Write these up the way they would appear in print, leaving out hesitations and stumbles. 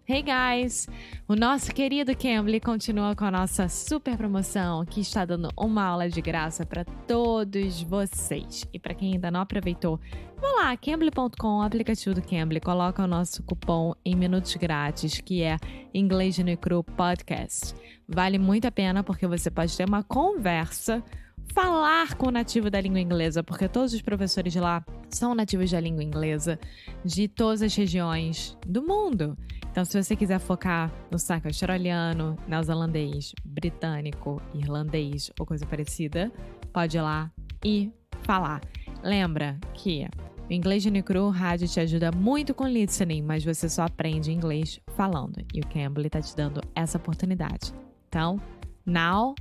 Hey guys! O nosso querido Cambly continua com a nossa super promoção que está dando uma aula de graça para todos vocês. E para quem ainda não aproveitou, vá lá, cambly.com, aplicativo do Cambly, coloca o nosso cupom em minutos grátis, que é Inglês no Cru Podcast. Vale muito a pena porque você pode ter uma conversa, falar com o nativo da língua inglesa, porque todos os professores de lá são nativos da língua inglesa de todas as regiões do mundo. Então, se você quiser focar no sotaque australiano, neozelandês, britânico, irlandês ou coisa parecida, pode ir lá e falar. Lembra que o Inglês de Cru Rádio te ajuda muito com listening, mas você só aprende inglês falando. E o Cambly está te dando essa oportunidade. Então, now,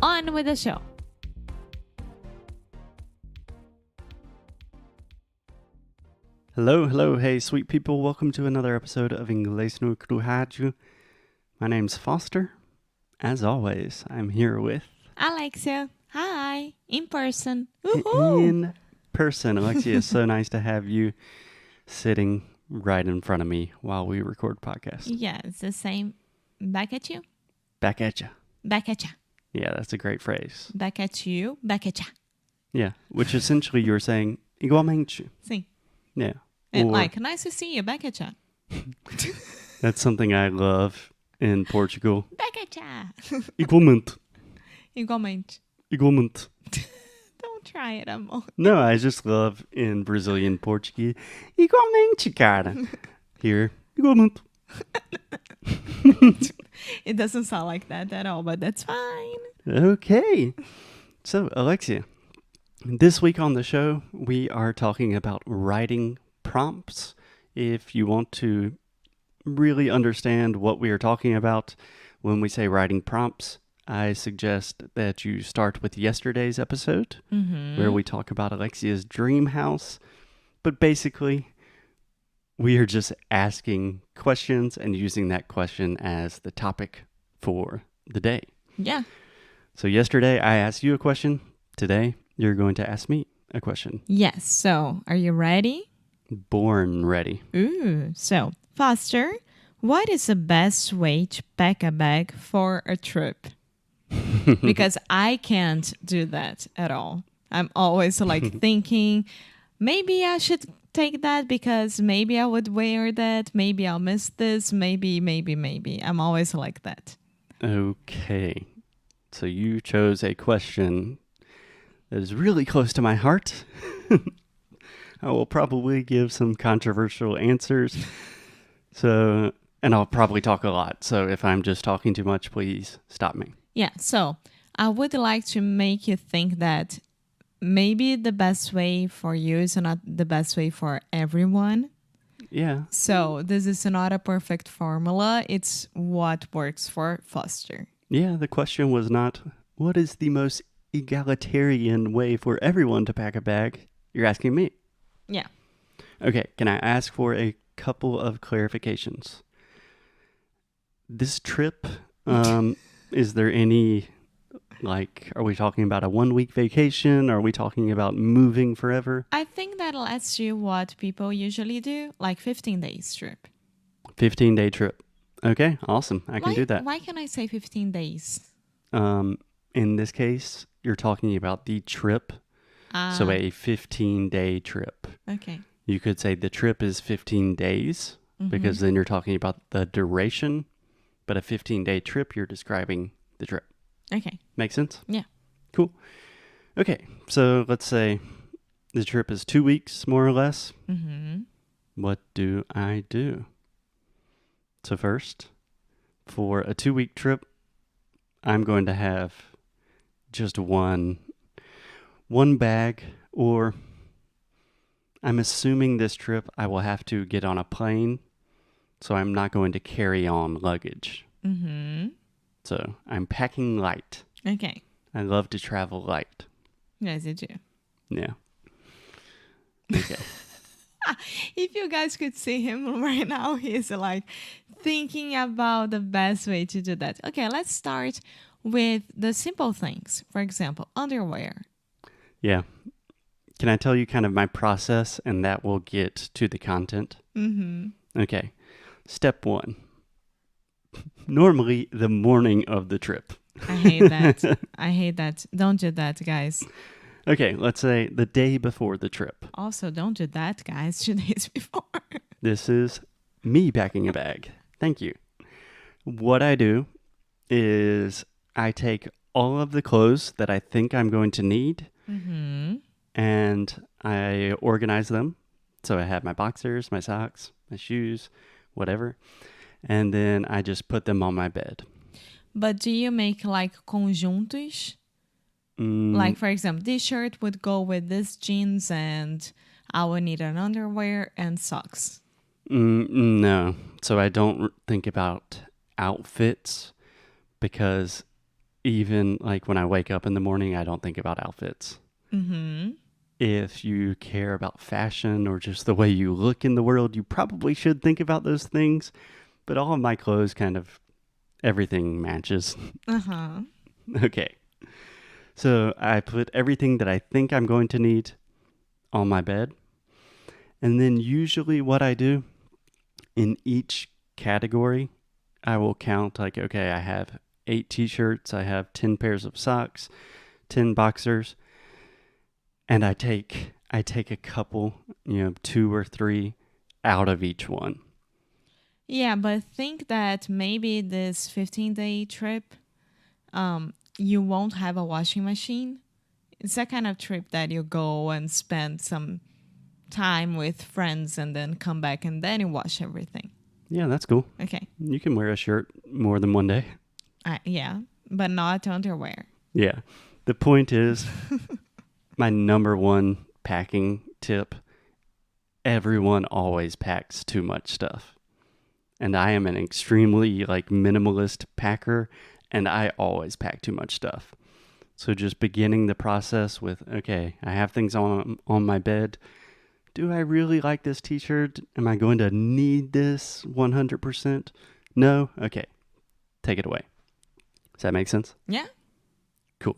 on with the show! Hello, hey sweet people, welcome to another episode of Inglês no Cru Rádio. My name's Foster. As always, I'm here with... Alexia, hi, in person. In person. Alexia, it's so nice to have you sitting right in front of me while we record podcast. Yeah, it's the same. Back at you. Back at ya. Back at ya. Yeah, that's a great phrase. Back at you, back at ya. Yeah, which essentially you're saying, igualmente. Sim. Yeah. And Or- like, nice to see you, back at ya. That's something I love in Portugal. Back at ya. Igualmente. Igualmente. Igualmente. Don't try it, amor. No, I just love in Brazilian Portuguese. Igualmente, cara. Here, igualmente. It doesn't sound like that at all, but that's fine. Okay. So, Alexia, this week on the show, we are talking about writing prompts. If you want to really understand what we are talking about when we say writing prompts, I suggest that you start with yesterday's episode, where we talk about Alexia's dream house. But basically, we are just asking questions and using that question as the topic for the day. Yeah. So yesterday, I asked you a question. Today, you're going to ask me a question. Yes, so are you ready? Born ready. Ooh, so Foster, what is the best way to pack a bag for a trip? Because I can't do that at all. I'm always like thinking, maybe I should take that because maybe I would wear that. Maybe I'll miss this. Maybe. I'm always like that. Okay. So you chose a question that is really close to my heart. I will probably give some controversial answers. And I'll probably talk a lot. So if I'm just talking too much, please stop me. Yeah, so I would like to make you think that maybe the best way for you is not the best way for everyone. Yeah. So this is not a perfect formula. It's what works for Foster. Yeah, the question was not, what is the most egalitarian way for everyone to pack a bag? You're asking me. Yeah. Okay, can I ask for a couple of clarifications? This trip, is there any, are we talking about a 1 week vacation? Are we talking about moving forever? I think that'll ask you what people usually do, like 15 days trip. 15-day trip. Okay, awesome. I can do that. Why can I say 15 days? In this case, you're talking about the trip. So a 15-day trip. Okay. You could say the trip is 15 days because then you're talking about the duration. But a 15-day trip, you're describing the trip. Okay. Make sense? Yeah. Cool. Okay, so let's say the trip is 2 weeks, more or less. Mm-hmm. What do I do? So first, for a 2-week trip, I'm going to have just one bag, or I'm assuming this trip I will have to get on a plane, so I'm not going to carry on luggage. Mm-hmm. So I'm packing light. Okay. I love to travel light. Yes, you do. Yeah. Okay. If you guys could see him right now, he's like thinking about the best way to do that. Okay, let's start with the simple things. For example, underwear. Yeah. Can I tell you kind of my process and that will get to the content? Mm-hmm. Okay. Step 1. Normally the morning of the trip. I hate that. I hate that. Don't do that, guys. Okay, let's say the day before the trip. Also, don't do that, guys. 2 days before. This is me packing a bag. Thank you. What I do is I take all of the clothes that I think I'm going to need and I organize them. So I have my boxers, my socks, my shoes, whatever. And then I just put them on my bed. But do you make like conjuntos? Like, for example, this shirt would go with this jeans and I would need an underwear and socks. No. So I don't think about outfits because even like when I wake up in the morning, I don't think about outfits. If you care about fashion or just the way you look in the world, you probably should think about those things. But all of my clothes kind of, everything matches. Okay. So I put everything that I think I'm going to need on my bed. And then usually what I do in each category, I will count like, okay, I have 8 t-shirts, I have 10 pairs of socks, 10 boxers, and I take a couple, 2 or 3 out of each one. Yeah, but think that maybe this 15-day trip, you won't have a washing machine. It's that kind of trip that you go and spend some time with friends and then come back and then you wash everything. Yeah, that's cool. Okay. You can wear a shirt more than one day. Yeah, but not underwear. Yeah. The point is, my number one packing tip, everyone always packs too much stuff. And I am an extremely minimalist packer, and I always pack too much stuff. So just beginning the process with, okay, I have things on my bed. Do I really like this t-shirt? Am I going to need this 100%? No? Okay. Take it away. Does that make sense? Yeah. Cool.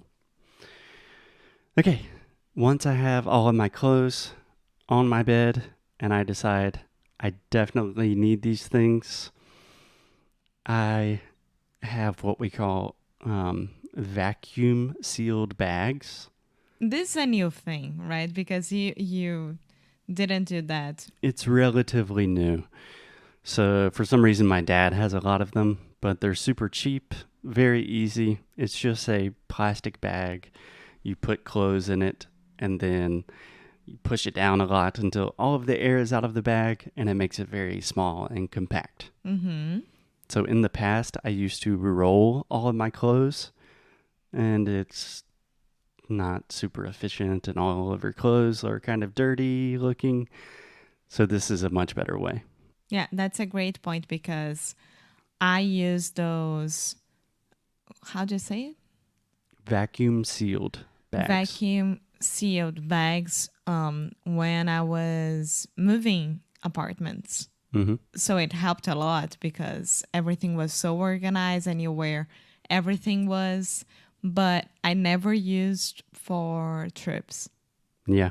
Okay. Once I have all of my clothes on my bed and I decide I definitely need these things, I have what we call vacuum sealed bags. This is a new thing, right? Because you didn't do that. It's relatively new. So for some reason, my dad has a lot of them, but they're super cheap, very easy. It's just a plastic bag. You put clothes in it, and then you push it down a lot until all of the air is out of the bag, and it makes it very small and compact. So in the past, I used to roll all of my clothes, and it's not super efficient, and all of your clothes are kind of dirty looking. So this is a much better way. Yeah, that's a great point because I use those, how do you say it? Vacuum sealed bags. Vacuum sealed bags when I was moving apartments. So it helped a lot because everything was so organized and you where everything was, but I never used for trips. Yeah,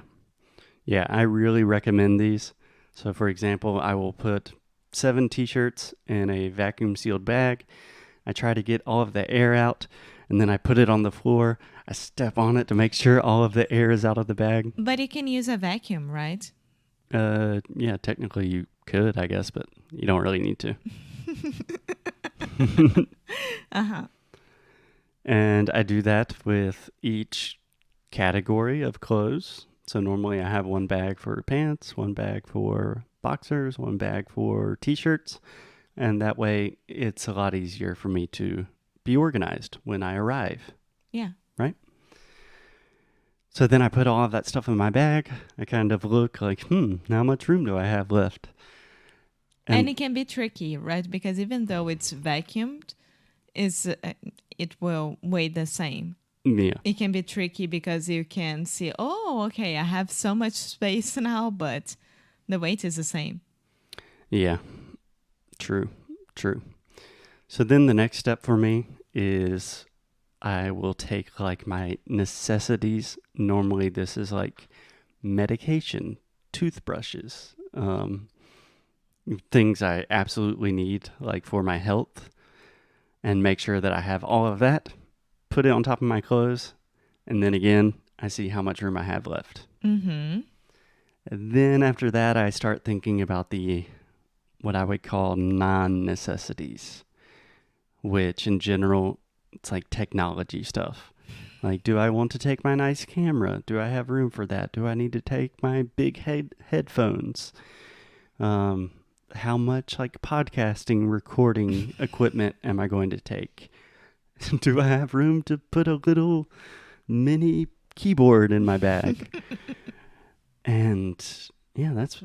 I really recommend these. So for example, I will put 7 t-shirts in a vacuum sealed bag. I try to get all of the air out, and then I put it on the floor. I step on it to make sure all of the air is out of the bag. But you can use a vacuum, right? Yeah, technically you could, I guess, but you don't really need to. And I do that with each category of clothes. So normally I have one bag for pants, one bag for boxers, one bag for t-shirts. And that way it's a lot easier for me to be organized when I arrive. Yeah. Right? So then I put all of that stuff in my bag. I kind of look like, how much room do I have left? And it can be tricky, right? Because even though it's vacuumed, it will weigh the same. Yeah. It can be tricky because you can see, okay, I have so much space now, but the weight is the same. Yeah. True. So then the next step for me is I will take my necessities. Normally this is medication, toothbrushes, things I absolutely need, like for my health, and make sure that I have all of that, put it on top of my clothes, and then again, I see how much room I have left. Mm-hmm. And then after that, I start thinking about what I would call non-necessities, which in general, it's like technology stuff. Like, do I want to take my nice camera? Do I have room for that? Do I need to take my big headphones? How much like podcasting recording equipment am I going to take? Do I have room to put a little mini keyboard in my bag? And yeah, that's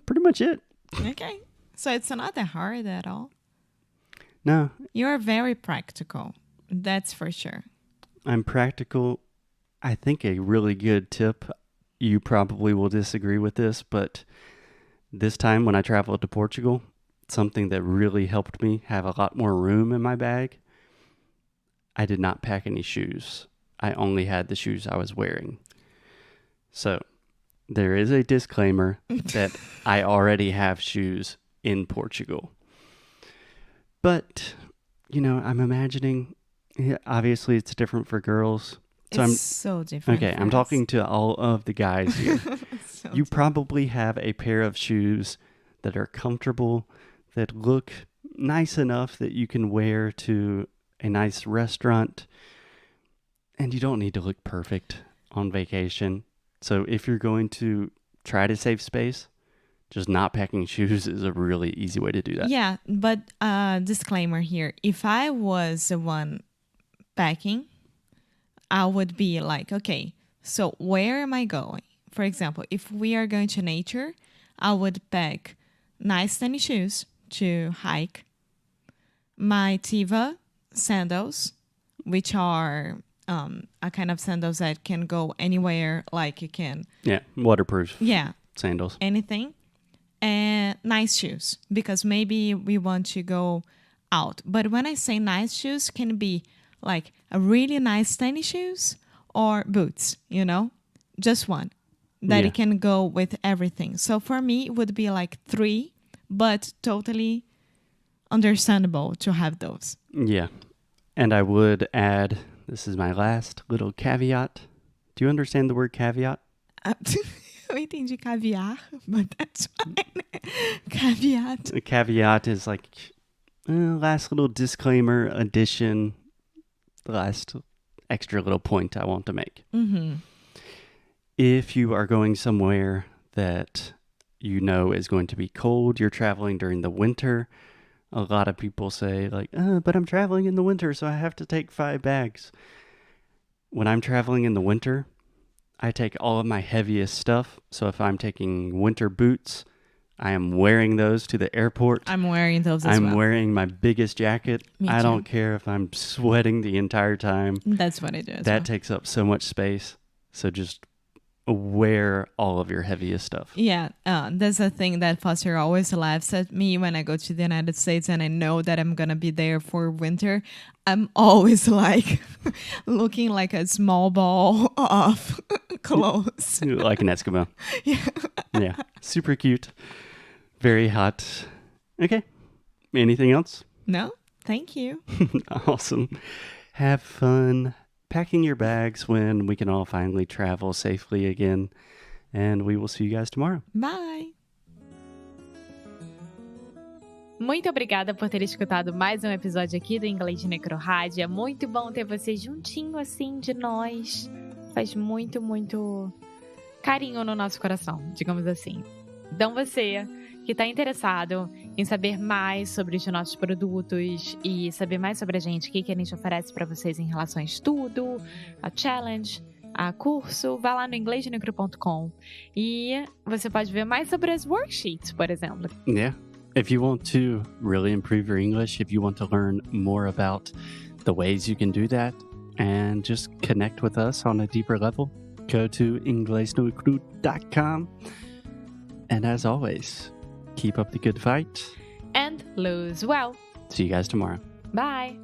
pretty much it. Okay. So it's not that hard at all. No. You're very practical. That's for sure. I'm practical. I think a really good tip, you probably will disagree with this, but this time when I traveled to Portugal, something that really helped me have a lot more room in my bag, I did not pack any shoes. I only had the shoes I was wearing. So there is a disclaimer that I already have shoes in Portugal. But, I'm imagining, obviously it's different for girls. So It's so different. Okay, I'm talking to all of the guys here. So You probably have a pair of shoes that are comfortable, that look nice enough that you can wear to a nice restaurant, and you don't need to look perfect on vacation. So if you're going to try to save space, just not packing shoes is a really easy way to do that. Yeah, but disclaimer here. If I was the one packing, I would be like, okay, so where am I going? For example, if we are going to nature, I would pack nice tennis shoes to hike, my Tiva sandals, which are a kind of sandals that can go anywhere, like you can. Yeah, waterproof Yeah, sandals. anything. And nice shoes, because maybe we want to go out. But when I say nice shoes, can be like a really nice tennis shoes or boots, just one that Yeah. it can go with everything. So for me, it would be like 3, but totally understandable to have those. Yeah. And I would add, this is my last little caveat. Do you understand the word caveat? Eu entendi caviar, but that's fine. Caveat. A caveat is like last little disclaimer, addition, the last extra little point I want to make. Mm-hmm. If you are going somewhere that you know is going to be cold, you're traveling during the winter, a lot of people say like, but I'm traveling in the winter, so I have to take 5 bags. When I'm traveling in the winter, I take all of my heaviest stuff. So if I'm taking winter boots, I am wearing those to the airport. I'm wearing those as well. I'm wearing my biggest jacket. Me I too. don't care if I'm sweating the entire time. That's what I do as That well. takes up so much space. So just wear all of your heaviest stuff. Yeah, that's a thing that Foster always laughs at me when I go to the United States and I know that I'm going to be there for winter. I'm always like looking like a small ball of clothes. Like an Eskimo. Yeah. Yeah. Super cute. Very hot. Okay. Anything else? No, thank you. Awesome. Have fun packing your bags when we can all finally travel safely again. And we will see you guys tomorrow. Bye. Muito obrigada por ter escutado mais um episódio aqui do Inglês de Necrorádio. É muito bom ter você juntinho assim de nós. Faz muito, muito carinho no nosso coração, digamos assim. Então você que está interessado em saber mais sobre os nossos produtos e saber mais sobre a gente, o que a gente oferece para vocês em relação a estudo, a challenge, a curso, vá lá no inglesdenecro.com e você pode ver mais sobre as worksheets, por exemplo. Yeah. If you want to really improve your English, if you want to learn more about the ways you can do that and just connect with us on a deeper level, go to inglesdenecro.com. And as always, keep up the good fight. And lose well. See you guys tomorrow. Bye!